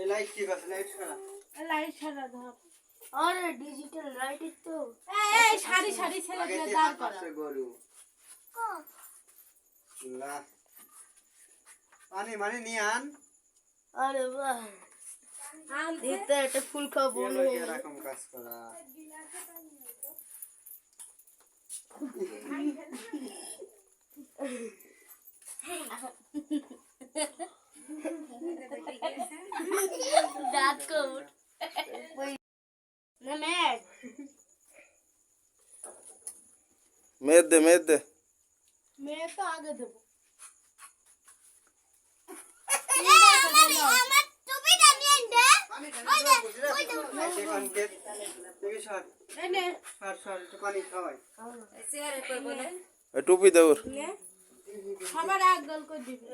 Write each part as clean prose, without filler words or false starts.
এই লাইট ঠিক আছে, লাইট ছাড়া ধর। আরে ডিজিটাল লাইট তো এই সারি সারি ছেলেগুলো দাঁড় করা। গরু না পানি মানে নিয়ে আন। আরে বাহ দিতে একটা ফুল খাবো না এরকম কাজ করা দাঁত কোট না মেদ দে মেয়ে তো আগে দেবো। আমার টুপিটা নিয়ে দে এখন গেট দেখি সর এনে সর একটু পানি খাওয়াই। টুপি দে ওর সবার এক দল করে দিবি।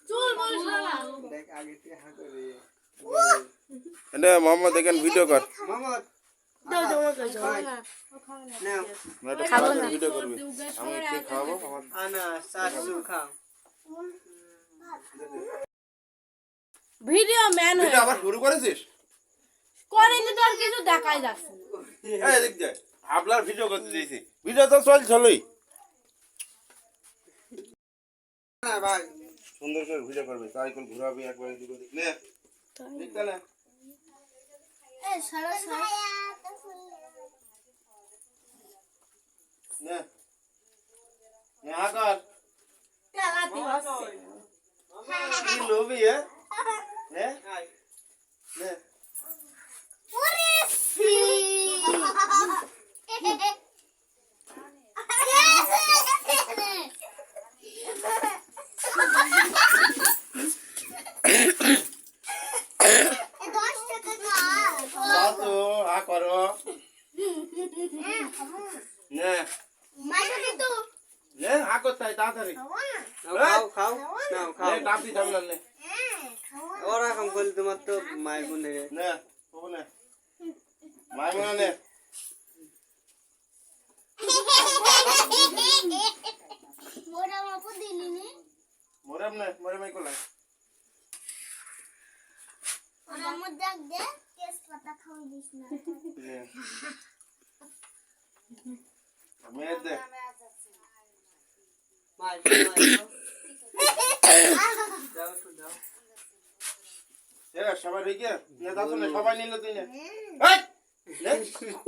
চুল বলিস না। দেখ আগে তুই হা করে এটা মোহাম্মদ দেখেন ভিডিও কর মোহাম্মদ দাও দাও আমাকে ভাই নাও খাবো না ভিডিও করবি আমি কে খাওয়াবো আমার আনা সাসু খাও। ভিডিও ম্যান হয়ে ভিডিও আবার শুরু করেছিস করেনি তো আর কিছু দেখাই যাচ্ছে না। এই দেখ দে হাবলার ভিডিও করতে দিয়েছি ভিডিও তো চলছলই না ভাই সুন্দর করে ভিডিও করবে সাইকেল ঘোরাবি একবার দিকে দেখ নে দেখ তাহলে এই সারা সারা নে নে আকার চালাতে হচ্ছে কি লোভি হ্যাঁ নে ওরে সি তো আ করো নে নে আ করতে তাড়াতাড়ি খাও খাও নাও খাও। নে কাপি থামলাম নে ওরকম করলে তোমার তো মায়ের গুনে নে ও নে মাই মনে নে মোরাম নে মোরে মাই কোলা নে মে দে মাই দাও তো দাও। এ সবাই হই গিয়া নে দাও তো নে সবাই নিল তুই নে এই নে